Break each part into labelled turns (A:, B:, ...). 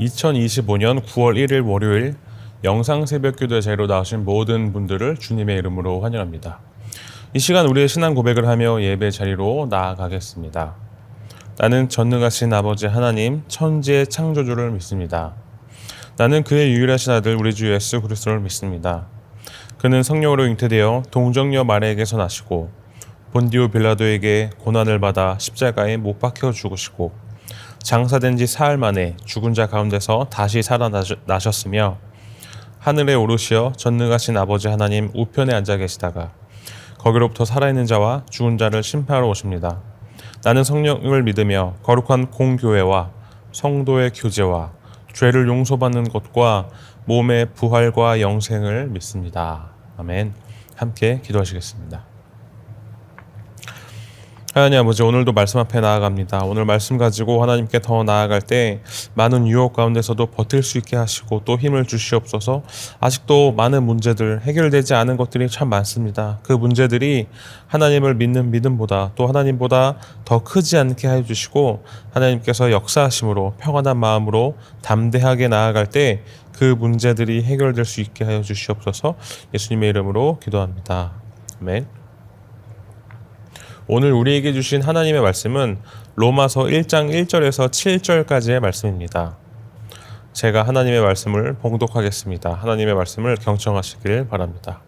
A: 2025년 9월 1일 월요일 영상 새벽 기도의 자리로 나오신 모든 분들을 주님의 이름으로 환영합니다. 이 시간 우리의 신앙 고백을 하며 예배 자리로 나아가겠습니다. 나는 전능하신 아버지 하나님 천지의 창조주를 믿습니다. 나는 그의 유일하신 아들 우리 주 예수 그리스도를 믿습니다. 그는 성령으로 잉태되어 동정녀 마리아에게서 나시고 본디오 빌라도에게 고난을 받아 십자가에 못 박혀 죽으시고 장사된 지 사흘 만에 죽은 자 가운데서 다시 살아나셨으며 하늘에 오르시어 전능하신 아버지 하나님 우편에 앉아 계시다가 거기로부터 살아있는 자와 죽은 자를 심판하러 오십니다. 나는 성령을 믿으며 거룩한 공교회와 성도의 교제와 죄를 용서받는 것과 몸의 부활과 영생을 믿습니다. 아멘. 함께 기도하시겠습니다. 하나님 아버지, 오늘도 말씀 앞에 나아갑니다. 오늘 말씀 가지고 하나님께 더 나아갈 때 많은 유혹 가운데서도 버틸 수 있게 하시고 또 힘을 주시옵소서. 아직도 많은 문제들, 해결되지 않은 것들이 참 많습니다. 그 문제들이 하나님을 믿는 믿음보다 또 하나님보다 더 크지 않게 해주시고 하나님께서 역사하심으로 평안한 마음으로 담대하게 나아갈 때 그 문제들이 해결될 수 있게 하여 주시옵소서. 예수님의 이름으로 기도합니다. 아멘. 오늘 우리에게 주신 하나님의 말씀은 로마서 1장 1절에서 7절까지의 말씀입니다. 제가 하나님의 말씀을 봉독하겠습니다. 하나님의 말씀을 경청하시길 바랍니다.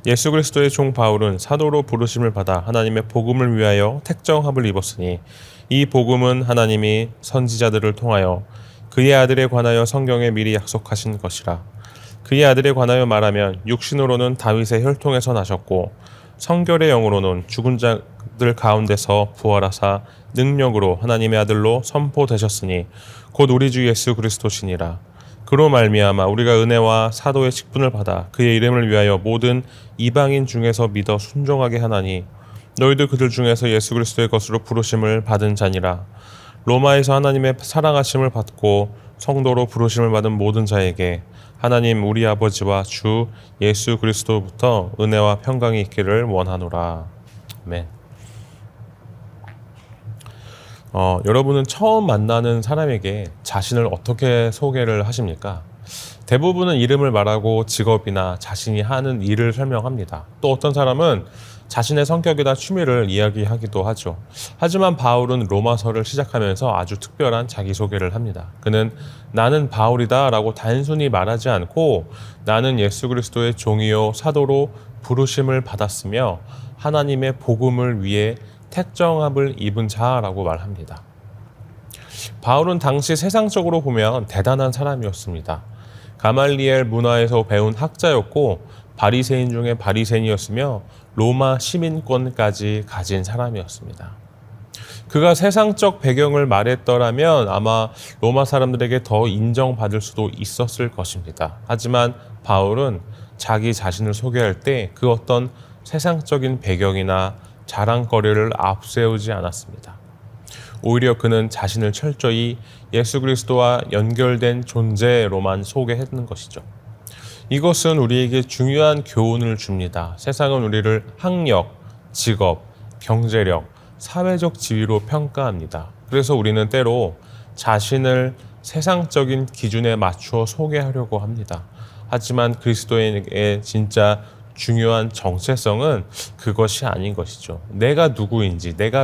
A: 예수 그리스도의 종 바울은 사도로 부르심을 받아 하나님의 복음을 위하여 택정함을 입었으니 이 복음은 하나님이 선지자들을 통하여 그의 아들에 관하여 성경에 미리 약속하신 것이라. 그의 아들에 관하여 말하면 육신으로는 다윗의 혈통에서 나셨고 성결의 영으로는 죽은 자들 가운데서 부활하사 능력으로 하나님의 아들로 선포되셨으니 곧 우리 주 예수 그리스도시니라. 그로 말미암아 우리가 은혜와 사도의 직분을 받아 그의 이름을 위하여 모든 이방인 중에서 믿어 순종하게 하나니 너희도 그들 중에서 예수 그리스도의 것으로 부르심을 받은 자니라. 로마에서 하나님의 사랑하심을 받고 성도로 부르심을 받은 모든 자에게 하나님 우리 아버지와 주 예수 그리스도부터 은혜와 평강이 있기를 원하노라. 아멘. 여러분은 처음 만나는 사람에게 자신을 어떻게 소개를 하십니까? 대부분은 이름을 말하고 직업이나 자신이 하는 일을 설명합니다. 또 어떤 사람은 자신의 성격이나 취미를 이야기하기도 하죠. 하지만 바울은 로마서를 시작하면서 아주 특별한 자기소개를 합니다. 그는 나는 바울이다 라고 단순히 말하지 않고 나는 예수 그리스도의 종이요 사도로 부르심을 받았으며 하나님의 복음을 위해 택정함을 입은 자라고 말합니다. 바울은 당시 세상적으로 보면 대단한 사람이었습니다. 가말리엘 문화에서 배운 학자였고 바리새인 중에 바리새인이었으며 로마 시민권까지 가진 사람이었습니다. 그가 세상적 배경을 말했더라면 아마 로마 사람들에게 더 인정받을 수도 있었을 것입니다. 하지만 바울은 자기 자신을 소개할 때 그 어떤 세상적인 배경이나 자랑거리를 앞세우지 않았습니다. 오히려 그는 자신을 철저히 예수 그리스도와 연결된 존재로만 소개했는 것이죠. 이것은 우리에게 중요한 교훈을 줍니다. 세상은 우리를 학력, 직업, 경제력, 사회적 지위로 평가합니다. 그래서 우리는 때로 자신을 세상적인 기준에 맞추어 소개하려고 합니다. 하지만 그리스도인에게 진짜 중요한 정체성은 그것이 아닌 것이죠. 내가 누구인지, 내가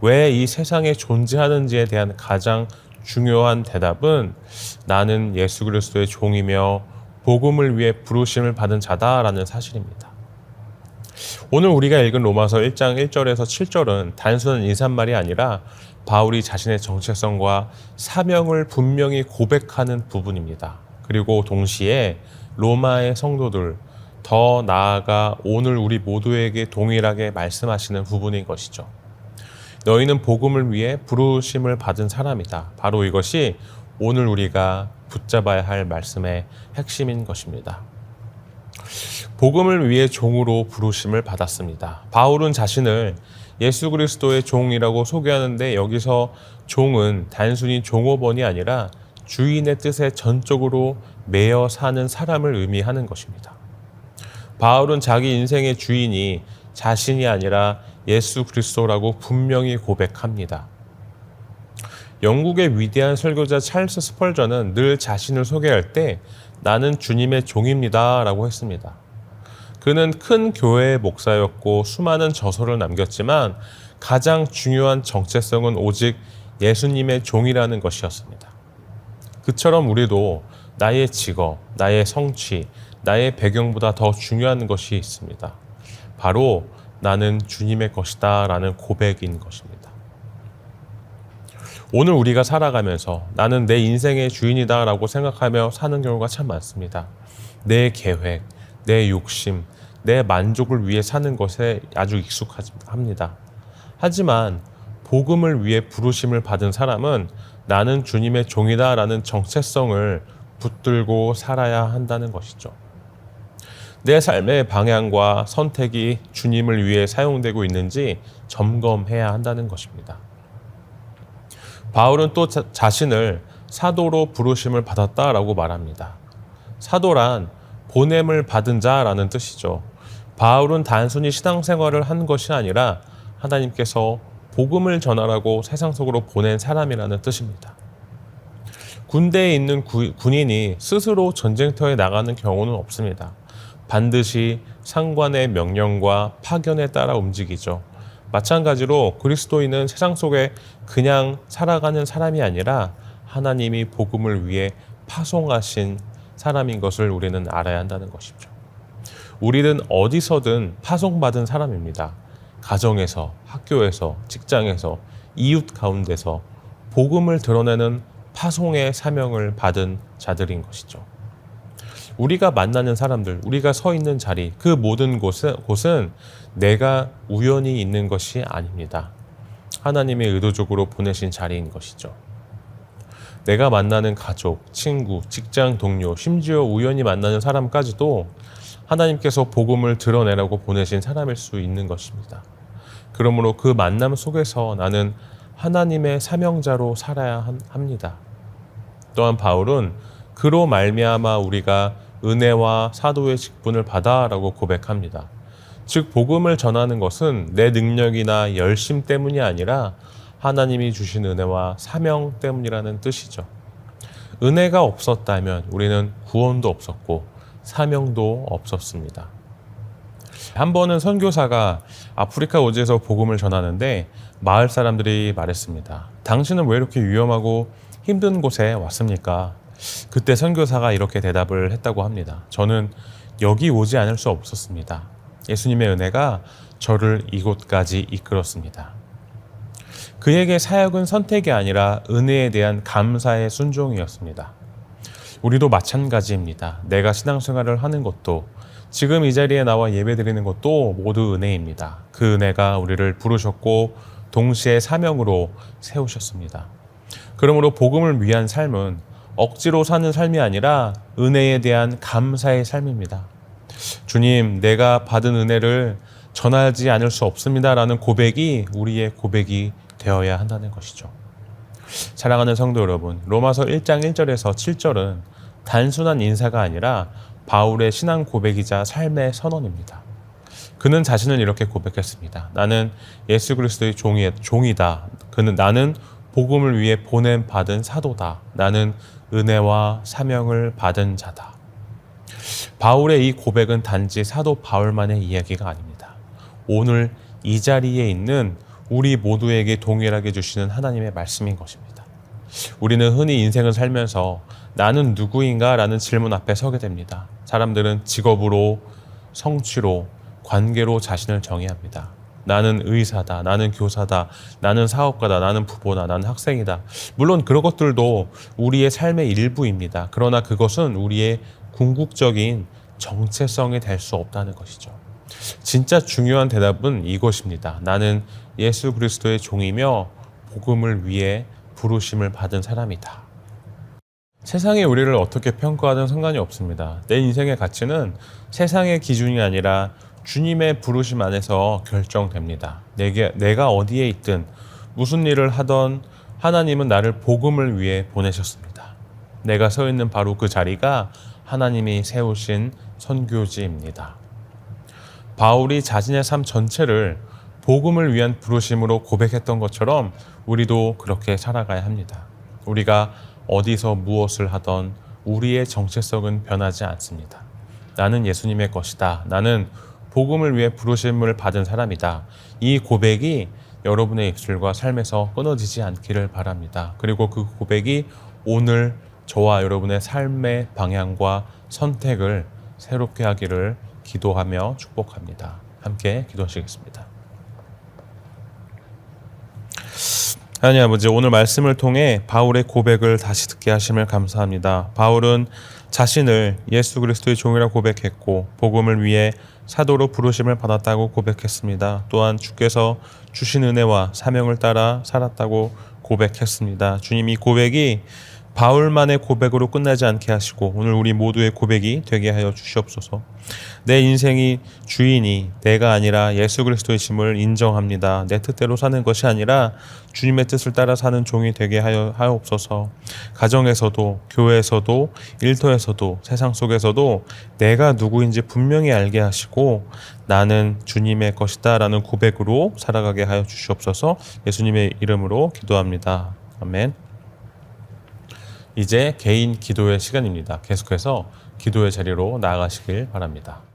A: 왜 이 세상에 존재하는지에 대한 가장 중요한 대답은 나는 예수 그리스도의 종이며 복음을 위해 부르심을 받은 자다라는 사실입니다. 오늘 우리가 읽은 로마서 1장 1절에서 7절은 단순한 인사말이 아니라 바울이 자신의 정체성과 사명을 분명히 고백하는 부분입니다. 그리고 동시에 로마의 성도들, 더 나아가 오늘 우리 모두에게 동일하게 말씀하시는 부분인 것이죠. 너희는 복음을 위해 부르심을 받은 사람이다. 바로 이것이 오늘 우리가 붙잡아야 할 말씀의 핵심인 것입니다. 복음을 위해 종으로 부르심을 받았습니다. 바울은 자신을 예수 그리스도의 종이라고 소개하는데 여기서 종은 단순히 종업원이 아니라 주인의 뜻에 전적으로 매여 사는 사람을 의미하는 것입니다. 바울은 자기 인생의 주인이 자신이 아니라 예수 그리스도라고 분명히 고백합니다. 영국의 위대한 설교자 찰스 스펄전은 늘 자신을 소개할 때 나는 주님의 종입니다 라고 했습니다. 그는 큰 교회의 목사였고 수많은 저서를 남겼지만 가장 중요한 정체성은 오직 예수님의 종이라는 것이었습니다. 그처럼 우리도 나의 직업, 나의 성취, 나의 배경보다 더 중요한 것이 있습니다. 바로 나는 주님의 것이다 라는 고백인 것입니다. 오늘 우리가 살아가면서 나는 내 인생의 주인이다 라고 생각하며 사는 경우가 참 많습니다. 내 계획, 내 욕심, 내 만족을 위해 사는 것에 아주 익숙합니다. 하지만 복음을 위해 부르심을 받은 사람은 나는 주님의 종이다 라는 정체성을 붙들고 살아야 한다는 것이죠. 내 삶의 방향과 선택이 주님을 위해 사용되고 있는지 점검해야 한다는 것입니다. 바울은 또 자신을 사도로 부르심을 받았다라고 말합니다. 사도란 보냄을 받은 자라는 뜻이죠. 바울은 단순히 신앙생활을 한 것이 아니라 하나님께서 복음을 전하라고 세상 속으로 보낸 사람이라는 뜻입니다. 군대에 있는 군인이 스스로 전쟁터에 나가는 경우는 없습니다. 반드시 상관의 명령과 파견에 따라 움직이죠. 마찬가지로 그리스도인은 세상 속에 그냥 살아가는 사람이 아니라 하나님이 복음을 위해 파송하신 사람인 것을 우리는 알아야 한다는 것이죠. 우리는 어디서든 파송받은 사람입니다. 가정에서, 학교에서, 직장에서, 이웃 가운데서 복음을 드러내는 파송의 사명을 받은 자들인 것이죠. 우리가 만나는 사람들, 우리가 서 있는 자리, 그 모든 곳은 내가 우연히 있는 것이 아닙니다. 하나님이 의도적으로 보내신 자리인 것이죠. 내가 만나는 가족, 친구, 직장 동료, 심지어 우연히 만나는 사람까지도 하나님께서 복음을 드러내라고 보내신 사람일 수 있는 것입니다. 그러므로 그 만남 속에서 나는 하나님의 사명자로 살아야 합니다. 또한 바울은 그로 말미암아 우리가 은혜와 사도의 직분을 받아라고 고백합니다. 즉 복음을 전하는 것은 내 능력이나 열심 때문이 아니라 하나님이 주신 은혜와 사명 때문이라는 뜻이죠. 은혜가 없었다면 우리는 구원도 없었고 사명도 없었습니다. 한 번은 선교사가 아프리카 오지에서 복음을 전하는데 마을 사람들이 말했습니다. 당신은 왜 이렇게 위험하고 힘든 곳에 왔습니까? 그때 선교사가 이렇게 대답을 했다고 합니다. 저는 여기 오지 않을 수 없었습니다. 예수님의 은혜가 저를 이곳까지 이끌었습니다. 그에게 사역은 선택이 아니라 은혜에 대한 감사의 순종이었습니다. 우리도 마찬가지입니다. 내가 신앙생활을 하는 것도 지금 이 자리에 나와 예배드리는 것도 모두 은혜입니다. 그 은혜가 우리를 부르셨고 동시에 사명으로 세우셨습니다. 그러므로 복음을 위한 삶은 억지로 사는 삶이 아니라 은혜에 대한 감사의 삶입니다. 주님, 내가 받은 은혜를 전하지 않을 수 없습니다라는 고백이 우리의 고백이 되어야 한다는 것이죠. 사랑하는 성도 여러분, 로마서 1장 1절에서 7절은 단순한 인사가 아니라 바울의 신앙 고백이자 삶의 선언입니다. 그는 자신을 이렇게 고백했습니다. 나는 예수 그리스도의 종이다. 나는 복음을 위해 보냄 받은 사도다. 나는 은혜와 사명을 받은 자다. 바울의 이 고백은 단지 사도 바울만의 이야기가 아닙니다. 오늘 이 자리에 있는 우리 모두에게 동일하게 주시는 하나님의 말씀인 것입니다. 우리는 흔히 인생을 살면서 나는 누구인가? 라는 질문 앞에 서게 됩니다. 사람들은 직업으로, 성취로, 관계로 자신을 정의합니다. 나는 의사다, 나는 교사다, 나는 사업가다, 나는 부모다, 나는 학생이다. 물론 그런 것들도 우리의 삶의 일부입니다. 그러나 그것은 우리의 궁극적인 정체성이 될 수 없다는 것이죠. 진짜 중요한 대답은 이것입니다. 나는 예수 그리스도의 종이며 복음을 위해 부르심을 받은 사람이다. 세상이 우리를 어떻게 평가하든 상관이 없습니다. 내 인생의 가치는 세상의 기준이 아니라 주님의 부르심 안에서 결정됩니다. 내가 어디에 있든 무슨 일을 하던 하나님은 나를 복음을 위해 보내셨습니다. 내가 서 있는 바로 그 자리가 하나님이 세우신 선교지입니다. 바울이 자신의 삶 전체를 복음을 위한 부르심으로 고백했던 것처럼 우리도 그렇게 살아가야 합니다. 우리가 어디서 무엇을 하던 우리의 정체성은 변하지 않습니다. 나는 예수님의 것이다. 나는 복음을 위해 부르심을 받은 사람이다. 이 고백이 여러분의 입술과 삶에서 끊어지지 않기를 바랍니다. 그리고 그 고백이 오늘 저와 여러분의 삶의 방향과 선택을 새롭게 하기를 기도하며 축복합니다. 함께 기도하시겠습니다. 하나님 아버지, 오늘 말씀을 통해 바울의 고백을 다시 듣게 하심을 감사합니다. 바울은 자신을 예수 그리스도의 종이라 고백했고 복음을 위해 사도로 부르심을 받았다고 고백했습니다. 또한 주께서 주신 은혜와 사명을 따라 살았다고 고백했습니다. 주님, 이 고백이 바울만의 고백으로 끝나지 않게 하시고 오늘 우리 모두의 고백이 되게 하여 주시옵소서. 내 인생이 주인이 내가 아니라 예수 그리스도이심을 인정합니다. 내 뜻대로 사는 것이 아니라 주님의 뜻을 따라 사는 종이 되게 하옵소서. 가정에서도 교회에서도 일터에서도 세상 속에서도 내가 누구인지 분명히 알게 하시고 나는 주님의 것이다 라는 고백으로 살아가게 하여 주시옵소서. 예수님의 이름으로 기도합니다. 아멘. 이제 개인 기도의 시간입니다. 계속해서 기도의 자리로 나아가시길 바랍니다.